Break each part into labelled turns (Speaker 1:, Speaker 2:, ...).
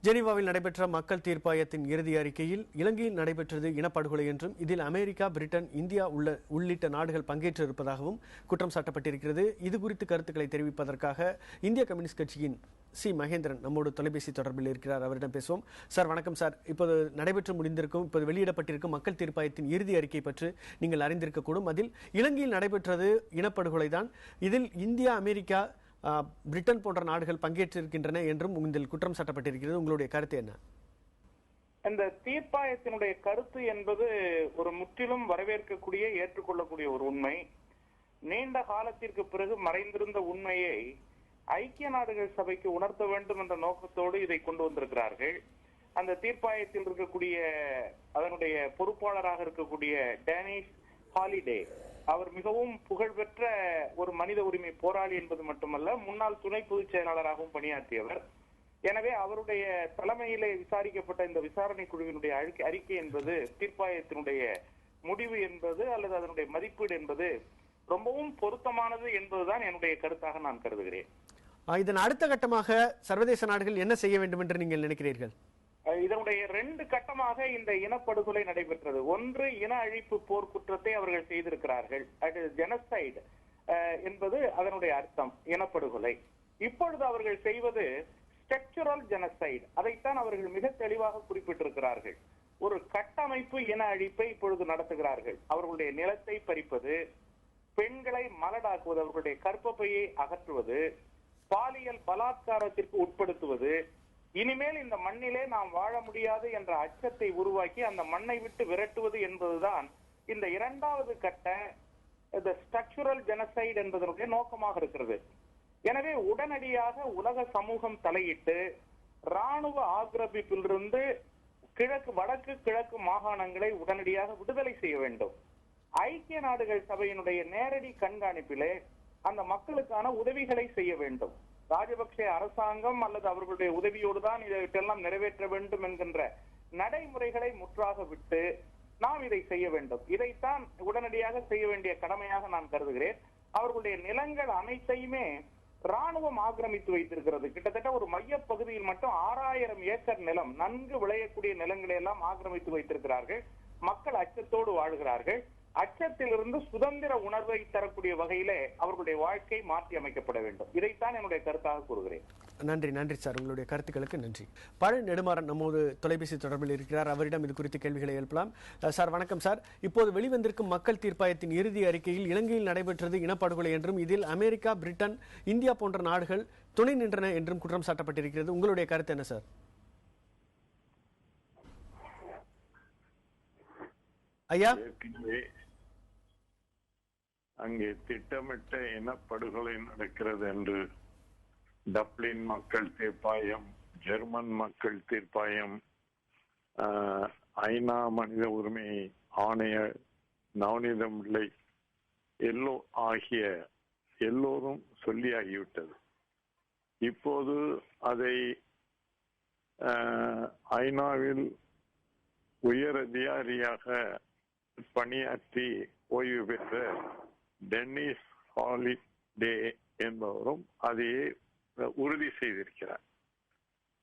Speaker 1: ஜெனீவாவில் நடைபெற்ற மக்கள் தீர்ப்பாயத்தின் இறுதி அறிக்கையில் இலங்கையில் நடைபெற்றது இனப்படுகொலை என்றும் இதில் அமெரிக்கா, பிரிட்டன், இந்தியா உள்ளிட்ட நாடுகள் பங்கேற்றிருப்பதாகவும் குற்றம் சாட்டப்பட்டிருக்கிறது. இது குறித்து கருத்துக்களை தெரிவிப்பதற்காக இந்திய கம்யூனிஸ்ட் கட்சியின் சி மகேந்திரன் நம்மோடு தொலைபேசி தொடர்பில் இருக்கிறார். அவரிடம் பேசுவோம். சார் வணக்கம் சார். இப்போது நடைபெற்று முடிந்திருக்கும், இப்போது வெளியிடப்பட்டிருக்கும் மக்கள் தீர்ப்பாயத்தின் இறுதி அறிக்கை பற்றி நீங்கள் அறிந்திருக்கக்கூடும். அதில் இலங்கையில் நடைபெற்றது இனப்படுகொலைதான், இதில் இந்தியா, அமெரிக்கா, பிரிட்டன் போன்ற நாடுகள் பங்கேற்றிருக்கின்றன என்றும் இதில் குற்றம் சாட்டப்பட்டிருக்கிறது. உங்களுடைய கருத்து என்ன?
Speaker 2: இந்த தீர்ப்பாயத்தினுடைய கருத்து என்பது ஒரு முற்றிலும் வரவேற்கக்கூடிய, ஏற்றுக்கொள்ளக்கூடிய ஒரு உண்மை. நீண்ட காலத்திற்கு பிறகு மறைந்திருந்த உண்மையை ஐக்கிய நாடுகள் சபைக்கு உணர்த்த வேண்டும் என்ற நோக்கத்தோடு இதை கொண்டு வந்திருக்கிறார்கள். அந்த தீர்ப்பாயத்தில் இருக்கக்கூடிய அதனுடைய பொறுப்பாளராக இருக்கக்கூடிய டேனிஷ் ஹாலிடே, அவர் மிகவும் புகழ்பெற்ற ஒரு மனித உரிமை போராளி என்பது மட்டுமல்ல, முன்னாள் துணை பொதுச் செயலாளராகவும் பணியாற்றியவர். எனவே அவருடைய தலைமையிலே விசாரிக்கப்பட்ட இந்த விசாரணை குழுவினுடைய அறிக்கை என்பது, தீர்ப்பாயத்தினுடைய முடிவு என்பது அல்லது அதனுடைய மதிப்பீடு என்பது ரொம்பவும் பொருத்தமானது என்பதுதான் என்னுடைய கருத்தாக நான் கருதுகிறேன்.
Speaker 1: இதன் அடுத்த கட்டமாக சர்வதேச நாடுகள் என்ன செய்ய வேண்டும் என்று நீங்கள் நினைக்கிறீர்கள்?
Speaker 2: இதனுடைய 2 கட்டமாக இந்த இனப்படுகொலை நடைபெற்றது. ஒன்று, இன அழிப்பு போர் குற்றத்தை அவர்கள் செய்திருக்கிறார்கள். அது ஜெனசைடு என்பது அதனுடைய அர்த்தம், இனப்படுகொலை. இப்பொழுது அவர்கள் செய்வது ஸ்ட்ரக்சரல் ஜெனசைடு. அதைத்தான் அவர்கள் மிக தெளிவாக குறிப்பிட்டிருக்கிறார்கள். ஒரு கட்டமைப்பு இன அழிப்பை இப்பொழுது நடத்துகிறார்கள். அவர்களுடைய நிலத்தை பறிப்பது, பெண்களை மலடாக்குவது, அவர்களுடைய கர்ப்பப்பையை அகற்றுவது, பாலியல் பலாத்காரத்திற்கு உட்படுத்துவது, இனிமேல் இந்த மண்ணிலே நாம் வாழ முடியாது என்ற அச்சத்தை உருவாக்கி அந்த மண்ணை விட்டு விரட்டுவது என்பதுதான் இந்த 2வது கட்ட ஸ்ட்ரக்சரல் ஜெனசைடு என்பதனுடைய நோக்கமாக இருக்கிறது. எனவே உடனடியாக உலக சமூகம் தலையிட்டு ராணுவ ஆக்கிரமிப்பிலிருந்து வடக்கு கிழக்கு மாகாணங்களை உடனடியாக விடுதலை செய்ய வேண்டும். ஐக்கிய நாடுகள் சபையினுடைய நேரடி கண்காணிப்பிலே அந்த மக்களுக்கான உதவிகளை செய்ய வேண்டும். ராஜபக்சே அரசாங்கம் அல்லது அவர்களுடைய உதவியோடு தான் இதெல்லாம் நிறைவேற்ற வேண்டும் என்கின்ற நடைமுறைகளை முற்றாக விட்டு நாம் இதை செய்ய வேண்டும். இதைத்தான் உடனடியாக செய்ய வேண்டிய கடமையாக நான் கருதுகிறேன். அவர்களுடைய நிலங்கள் அனைத்தையுமே ராணுவம் ஆக்கிரமித்து வைத்திருக்கிறது. கிட்டத்தட்ட ஒரு மைய பகுதியில் மட்டும் 6000 ஏக்கர் நிலம், நன்கு விளையக்கூடிய நிலங்களை எல்லாம் ஆக்கிரமித்து வைத்திருக்கிறார்கள். மக்கள் அச்சத்தோடு வாழ்கிறார்கள். அச்சத்திலிருந்து சுதந்திர உணர்வை தரக்கூடிய வகையிலே அவர்களுடைய வாழ்க்கை மாற்றி அமைக்கப்பட வேண்டும். இதைத்தான் என்னுடைய கருத்தாக கூறுகிறேன்.
Speaker 1: நன்றி சார், உங்களுடைய கருத்துக்களுக்கு நன்றி. பழ நெடுமாறன் நம்மோடு தொலைபேசி தொடர்பில் இருக்கிறார். அவரிடம் இது குறித்து கேள்விகளை எழுப்பலாம். சார் வணக்கம் சார். இப்போது வெளிவந்திருக்கும் மக்கள் தீர்ப்பாயத்தின் இறுதி அறிக்கையில் இலங்கையில் நடைபெற்றது இனப்படுகொலை என்றும் இதில் அமெரிக்கா, பிரிட்டன், இந்தியா போன்ற நாடுகள் துணை நின்றன என்றும் குற்றம் சாட்டப்பட்டிருக்கிறது. உங்களுடைய கருத்து என்ன சார்? ஐயா,
Speaker 3: அங்கே திட்டமிட்ட இனப்படுகொலை நடக்கிறது என்று டப்ளின் மக்கள் தீர்ப்பாயம், ஜெர்மன் மக்கள் தீர்ப்பாயம், ஐநா மனித உரிமை ஆணையர் நவநீதம் பிள்ளை ஆகிய எல்லோரும் சொல்லியாகிவிட்டது. இப்போது அதை ஐநாவில் உயர் அதிகாரியாக பணியாற்றி ஓய்வு பெற்ற டென்னிஸ் ஹாலிடே என்பவரும் அதையே உறுதி செய்திருக்கிறார்.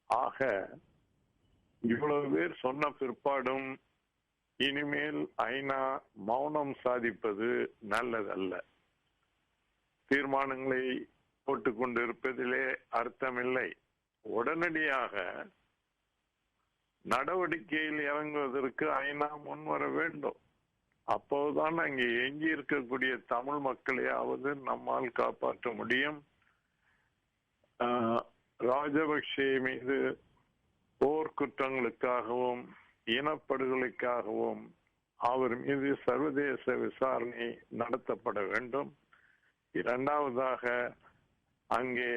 Speaker 3: ஆக இவ்வளவு பேர் சொன்ன பிற்பாடும் இனிமேல் ஐநா மௌனம் சாதிப்பது நல்லதல்ல. தீர்மானங்களை போட்டுக் கொண்டிருப்பதிலே அர்த்தமில்லை. உடனடியாக நடவடிக்கையில் இறங்குவதற்கு ஐநா முன்வர வேண்டும். அப்போதுதான் அங்கே எஞ்சி இருக்கக்கூடிய தமிழ் மக்களையாவது நம்மால் காப்பாற்ற முடியும். ராஜபக்சே மீது போர் குற்றங்களுக்காகவும் இனப்படுகொலைக்காகவும் அவர் மீது சர்வதேச விசாரணை நடத்தப்பட வேண்டும். 2வதாக அங்கே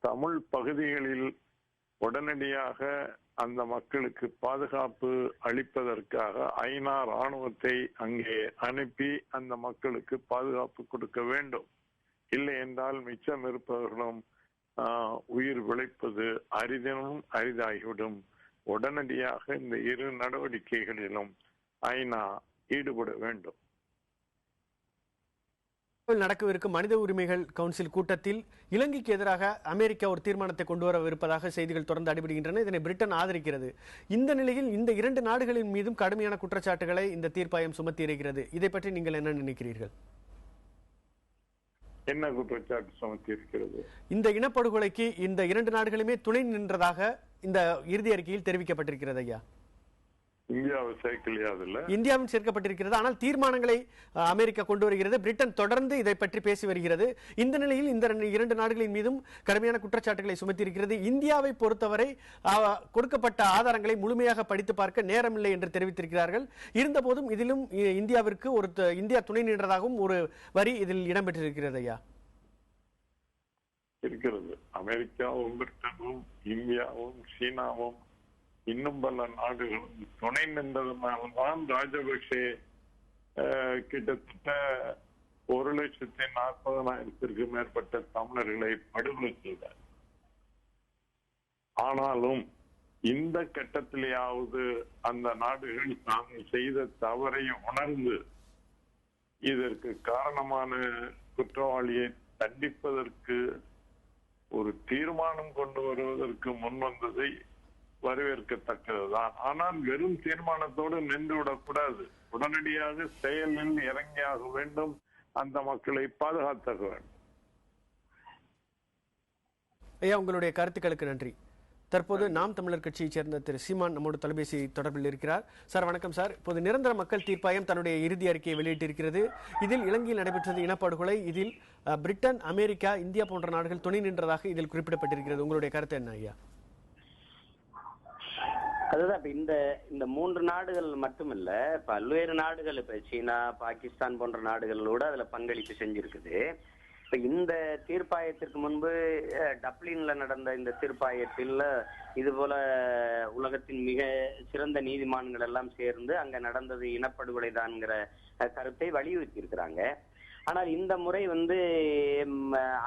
Speaker 3: தமிழ் பகுதிகளில் உடனடியாக அந்த மக்களுக்கு பாதுகாப்பு அளிப்பதற்காக ஐநா ராணுவத்தை அங்கே அனுப்பி அந்த மக்களுக்கு பாதுகாப்பு கொடுக்க வேண்டும். இல்லை என்றால் மிச்சம் இருப்பவர்களும் உயிர் விளைப்பது அரிதினும் அரிதாகிவிடும். உடனடியாக இந்த 2 நடவடிக்கைகளிலும் ஐநா ஈடுபட வேண்டும்.
Speaker 1: நடக்கவிருக்கும் மனித உரிமைகள் கவுன்சில் கூட்டத்தில் இலங்கைக்கு எதிராக அமெரிக்கா ஒரு தீர்மானத்தை கொண்டு வரவிருப்பதாக செய்திகள் தொடர்ந்து அடிபடுகின்றன. இதனை பிரிட்டன் ஆதரிக்கிறது. இந்த நிலையில் இந்த இரண்டு நாடுகளின் மீதும் கடுமையான குற்றச்சாட்டுகளை இந்த தீர்ப்பாயம் சுமத்தி இருக்கிறது. இதை பற்றி நீங்கள் என்ன நினைக்கிறீர்கள்?
Speaker 3: என்ன குற்றச்சாட்டு சுமத்தி இருக்கிறது?
Speaker 1: இந்த இனப்படுகொலைக்கு இந்த இரண்டு நாடுகளுமே துணை நின்றதாக இந்த இறுதி அறிக்கையில் தெரிவிக்கப்பட்டிருக்கிறது. ஐயா,
Speaker 3: இந்தியாவை சேர்க்கலையா? அதுல
Speaker 1: இந்தியாவும் சேர்க்கப்பட்டிருக்கிறது. ஆனால் தீர்மானங்களை அமெரிக்கா கொண்டு வருகிறது. பிரிட்டன் தொடர்ந்து இதை பற்றி பேசி வருகிறது. இந்த நிலையில் இந்த இரண்டு நாடுகளின் மீதும் கடுமையான குற்றச்சாட்டுகளை சுமத்தி இருக்கிறது. இந்தியாவை பொறுத்தவரை கொடுக்கப்பட்ட ஆதாரங்களை முழுமையாக படித்து பார்க்க நேரமில்லை என்று தெரிவித்திருக்கிறார்கள். இருந்தபோதும் இதிலும் இந்தியாவிற்கு இந்தியா துணை நின்றதாகவும் ஒரு வரி இதில் இடம்பெற்றிருக்கிறது. ஐயா,
Speaker 3: இருக்கிறது. அமெரிக்காவும் பிரிட்டனும் இந்தியாவும் சீனாவும் இன்னும் பல நாடுகளும் துணை நின்றதுனால்தான் ராஜபக்சே கிட்டத்தட்ட 1,40,000 மேற்பட்ட தமிழர்களை படுகொலை செய்தார். ஆனாலும் இந்த கட்டத்திலேயாவது அந்த நாடுகள் தாங்கள் செய்த தவறை உணர்ந்து இதற்கு காரணமான குற்றவாளியை தண்டிப்பதற்கு ஒரு தீர்மானம் கொண்டு வருவதற்கு முன்வந்ததை வரவேற்கத்தக்கதுதான். ஆனால் வெறும் தீர்மானத்தோடு நின்று விடக்கூடாது. உடனடியாக செயலில் இறங்கியாக வேண்டும். அந்த மக்களை பாதுகாத்தாக வேண்டும்.
Speaker 1: ஐயா, உங்களுடைய கருத்துக்களுக்கு நன்றி. தற்போது நாம் தமிழர் கட்சியைச் சேர்ந்த திரு சீமான் நம்மோடு தொலைபேசி தொடர்பில் இருக்கிறார். சார், வணக்கம் சார். இப்போது நிரந்தர மக்கள் தீர்ப்பாயம் தன்னுடைய இறுதி அறிக்கையை வெளியிட்டிருக்கிறது. இதில் இலங்கையில் நடைபெற்றது இனப்படுகொலை. இதில் பிரிட்டன், அமெரிக்கா, இந்தியா போன்ற நாடுகள் துணை நின்றதாக இதில் குறிப்பிடப்பட்டிருக்கிறது. உங்களுடைய கருத்து என்ன ஐயா?
Speaker 4: அதுதான் இந்த மூன்று நாடுகள் மட்டுமில்ல, பல்வேறு நாடுகள், இப்ப சீனா, பாகிஸ்தான் போன்ற நாடுகளோட அதுல பங்களிப்பு செஞ்சிருக்குது. இப்ப இந்த தீர்ப்பாயத்திற்கு முன்பு டப்ளின்ல நடந்த இந்த தீர்ப்பாயத்தில் இது போல உலகத்தின் மிக சிறந்த நீதிமான்கள் எல்லாம் சேர்ந்து அங்க நடந்தது இனப்படுகொலை தான்ங்கிற கருத்தை வலியுறுத்தி இருக்கிறாங்க. ஆனால் இந்த முறை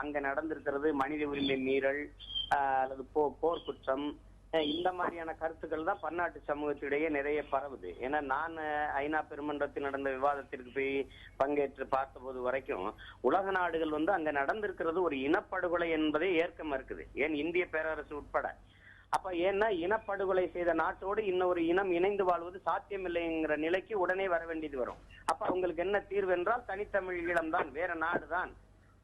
Speaker 4: அங்க நடந்திருக்கிறது மனித உரிமை மீறல் அல்லது போர் குற்றம், இந்த மாதிரியான கருத்துக்கள் தான் பன்னாட்டு சமூகத்திடையே நிறைய பரவுது. ஏன்னா நான் ஐநா பெருமன்றத்தில் நடந்த விவாதத்திற்கு போய் பங்கேற்று பார்த்தபோது வரைக்கும் உலக நாடுகள் அங்க நடந்திருக்கிறது ஒரு இனப்படுகொலை என்பதை ஏற்க மறுக்குது. ஏன் இந்திய பேரரசு உட்பட. அப்ப ஏன்னா இனப்படுகொலை செய்த நாட்டோடு இன்னொரு இனம் இணைந்து வாழ்வது சாத்தியமில்லைங்கிற நிலைக்கு உடனே வர வேண்டியது வரும். அப்ப அவங்களுக்கு என்ன தீர்வு என்றால் தனித்தமிழ் ஈழம்தான், வேற நாடுதான்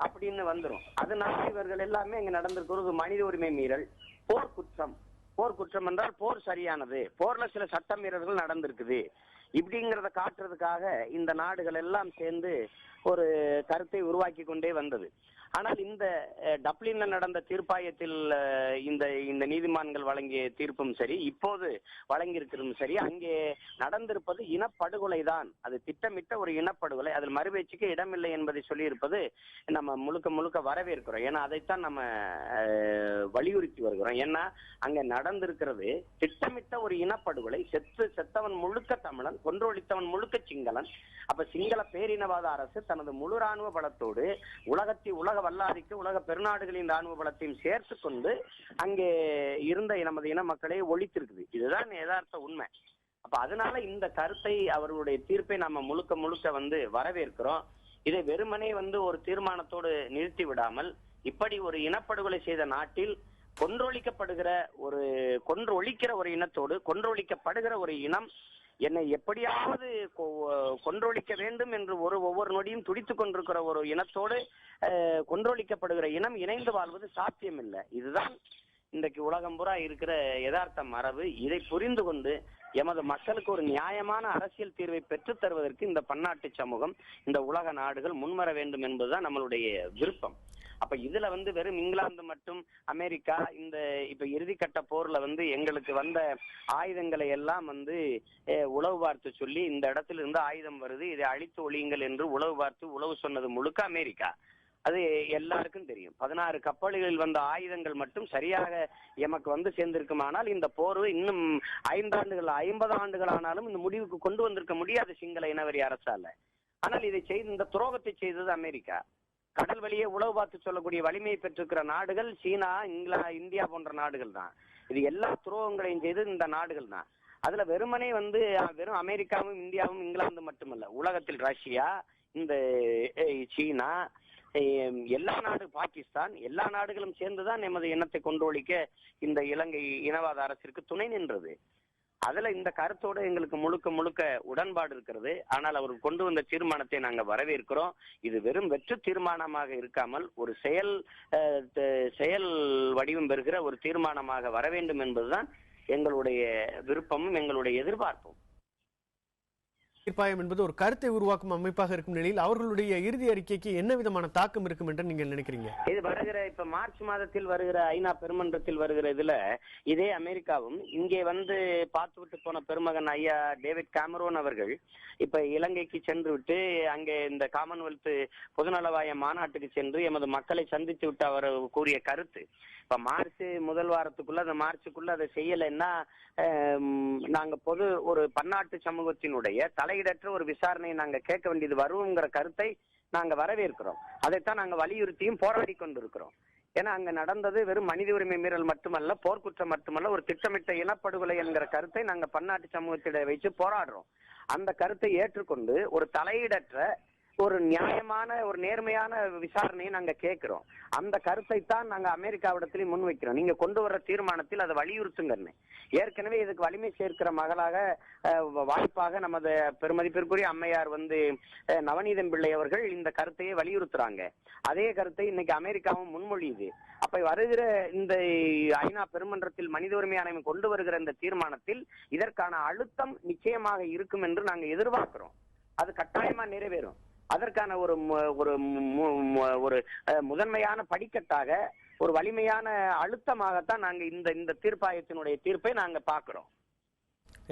Speaker 4: அப்படின்னு வந்துடும். அதனால இவர்கள் எல்லாமே அங்க நடந்திருக்கிறது மனித உரிமை மீறல், போர் குற்றம். போர் குற்றம் என்றால் போர் சரியானது, போர்ல சில சட்ட மீறல்கள் நடந்திருக்குது இப்படிங்கிறத காட்டுறதுக்காக இந்த நாடுகள் எல்லாம் சேர்ந்து ஒரு கருத்தை உருவாக்கி கொண்டே வந்தது. ஆனால் இந்த டப்ளின்ல நடந்த தீர்ப்பாயத்தில் இந்த நீதிமான்கள் வழங்கிய தீர்ப்பும் சரி, இப்போது வழங்கியிருக்கிறதும் சரி, அங்கே நடந்திருப்பது இனப்படுகொலை தான். அது திட்டமிட்ட ஒரு இனப்படுகொலை. அதில் மறுபேச்சுக்கு இடமில்லை என்பதை சொல்லி நம்ம முழுக்க வரவேற்கிறோம். ஏன்னா அதைத்தான் நம்ம வலியுறுத்தி வருகிறோம். ஏன்னா அங்க நடந்திருக்கிறது திட்டமிட்ட ஒரு இனப்படுகொலை. செத்தவன் முழுக்க தமிழன், கொன்றொழித்தவன் முழுக்க சிங்களன். அப்ப சிங்கள பேரினவாத அரசு தனது முழு ராணுவ பலத்தோடு உலக வல்லாதிக்கு உலக பெருநாடுகளின் ராணுவ பலத்தையும் சேர்த்து கொண்டு அங்கே இருந்த நமது இன மக்களை ஒழித்திருக்குது. இதுதான் யதார்த்த உண்மை. அப்ப அதனால இந்த கருத்தை, அவர்களுடைய தீர்ப்பை நம்ம முழுக்க வரவேற்கிறோம். இதை வெறுமனே ஒரு தீர்மானத்தோடு நிறுத்தி விடாமல், இப்படி ஒரு இனப்படுகொலை செய்த நாட்டில் கொன்றொழிக்கிற ஒரு இனத்தோடு கொன்றொழிக்கப்படுகிற ஒரு இனம் என்னை எப்படியாவது கொன்றொழிக்க வேண்டும் என்று ஒவ்வொரு நொடியும் துடித்துக் கொண்டிருக்கிற ஒரு இனத்தோடு கொன்றொழிக்கப்படுகிற இனம் இணைந்து வாழ்வது சாத்தியமில்லை. இதுதான் இன்றைக்கு உலகம் பூரா இருக்கிற யதார்த்த மரபு. இதை புரிந்து கொண்டு எமது மக்களுக்கு ஒரு நியாயமான அரசியல் தீர்வை பெற்றுத் தருவதற்கு இந்த பன்னாட்டு சமூகம், இந்த உலக நாடுகள் முன்வர வேண்டும் என்பதுதான் நம்மளுடைய விருப்பம். அப்ப இதுல வெறும் இங்கிலாந்து மட்டும், அமெரிக்கா இப்ப இறுதிக்கட்ட போர்ல எங்களுக்கு வந்த ஆயுதங்களை எல்லாம் உளவு பார்த்து சொல்லி, இந்த இடத்துல இருந்து ஆயுதம் வருது, இதை அழித்து ஒழியுங்கள் என்று உளவு சொன்னது முழுக்க அமெரிக்கா. அது எல்லாருக்கும் தெரியும். 16 கப்பல்களில் வந்த ஆயுதங்கள் மட்டும் சரியாக எமக்கு சேர்ந்திருக்குமானால் இந்த போர் இன்னும் 50 ஆண்டுகள் ஆனாலும் இந்த முடிவுக்கு கொண்டு வந்திருக்க முடியாது சிங்கள இனவரி அரசால. ஆனால் இந்த துரோகத்தை செய்தது அமெரிக்கா. கடல் வழியே உளவு பார்த்து சொல்லக்கூடிய வலிமையை பெற்றிருக்கிற நாடுகள் சீனா, இந்தியா போன்ற நாடுகள் தான். இது எல்லா துரோகங்களையும் செய்தது இந்த நாடுகள் தான். அதுல வெறுமனே வெறும் அமெரிக்காவும் இந்தியாவும் இங்கிலாந்து மட்டுமல்ல, உலகத்தில் ரஷ்யா, இந்த சீனா, எல்லா நாடு, பாகிஸ்தான், எல்லா நாடுகளும் சேர்ந்துதான் எமது இனத்தை கொண்டொழிக்க இந்த இலங்கை இனவாத அரசிற்கு துணை நின்றது. அதுல இந்த கருத்தோடு எங்களுக்கு முழுக்க முழுக்க உடன்பாடு இருக்கிறது. ஆனால் அவர் கொண்டு வந்த தீர்மானத்தை நாங்க வரவேற்கிறோம். இது வெறும் வெற்று தீர்மானமாக இருக்காமல் ஒரு செயல் வடிவம் பெறுகிற ஒரு தீர்மானமாக வர வேண்டும் என்பதுதான் எங்களுடைய விருப்பமும் எங்களுடைய எதிர்பார்ப்பும்.
Speaker 1: தீர்ப்பாயம் என்பது ஒரு கருத்தை உருவாக்கும் அமைப்பாக இருக்கும் நிலையில் அவர்களுடைய இறுதி அறிக்கைக்கு என்ன விதமான தாக்கம் இருக்கும் என்று நீங்கள் நினைக்கிறீங்க?
Speaker 4: இது வருகிற இப்ப மார்ச் மாதத்தில் வருகிற ஐநா பெருமன்றத்தில் வருகிற இதுல இதே அமெரிக்காவும் இங்கே வந்து பார்த்துவிட்டு போன பெருமகன் ஐயா டேவிட் கேமரோன் அவர்கள் இப்ப இலங்கைக்கு சென்று விட்டு அங்கே இந்த காமன்வெல்த் பொதுநலவாய மாநாட்டுக்கு சென்று எமது மக்களை சந்தித்து விட்டு அவர் கூறிய கருத்து இப்ப மார்ச் முதல் வாரத்துக்குள்ள அந்த மார்ச்சுக்குள்ள அதை செய்யலைன்னா நாங்க ஒரு பன்னாட்டு சமூகத்தினுடைய தலையிடற்ற ஒரு விசாரணையை நாங்க கேட்க வேண்டியது வருங்கிற கருத்தை நாங்க வரவேற்கிறோம். அதைத்தான் நாங்க வலியுறுத்தியும் போராடி கொண்டிருக்கிறோம். ஏன்னா அங்க நடந்தது வெறும் மனித உரிமை மீறல் மட்டுமல்ல, போர்க்குற்றம் மட்டுமல்ல, ஒரு திட்டமிட்ட இனப்படுகொலை என்கிற கருத்தை நாங்க பன்னாட்டு சமூகத்திட வச்சு போராடுறோம். அந்த கருத்தை ஏற்றுக்கொண்டு ஒரு தலையிடற்ற ஒரு நியாயமான ஒரு நேர்மையான விசாரணையை நாங்க கேட்கிறோம். அந்த கருத்தை தான் நாங்க அமெரிக்காவிடத்திலையும் முன்வைக்கிறோம். நீங்க கொண்டு வர்ற தீர்மானத்தில் அதை வலியுறுத்துங்கன்னு. ஏற்கனவே இதுக்கு வலிமை சேர்க்கிற மகளாக வாய்ப்பாக நமது பெருமதிப்பிற்குரிய அம்மையார் வந்து நவநீதம் பிள்ளை அவர்கள் இந்த கருத்தையே வலியுறுத்துறாங்க. அதே கருத்தை இன்னைக்கு அமெரிக்காவும் முன்மொழியுது. அப்ப வருகிற இந்த ஐநா பெருமன்றத்தில் மனித உரிமை ஆணையம் கொண்டு வருகிற இந்த தீர்மானத்தில் இதற்கான அழுத்தம் நிச்சயமாக இருக்கும் என்று நாங்க எதிர்பார்க்கிறோம். அது கட்டாயமா நிறைவேறும். அதற்கான ஒரு முதன்மையான படிக்கட்டாக ஒரு வலிமையான அழுத்தமாகத்தான் நாங்க இந்த தீர்ப்பாயத்தினுடைய தீர்ப்பை நாங்க பார்க்கிறோம்.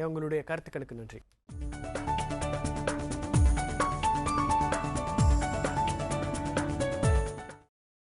Speaker 1: உங்களுடைய கருத்துக்களுக்கு நன்றி.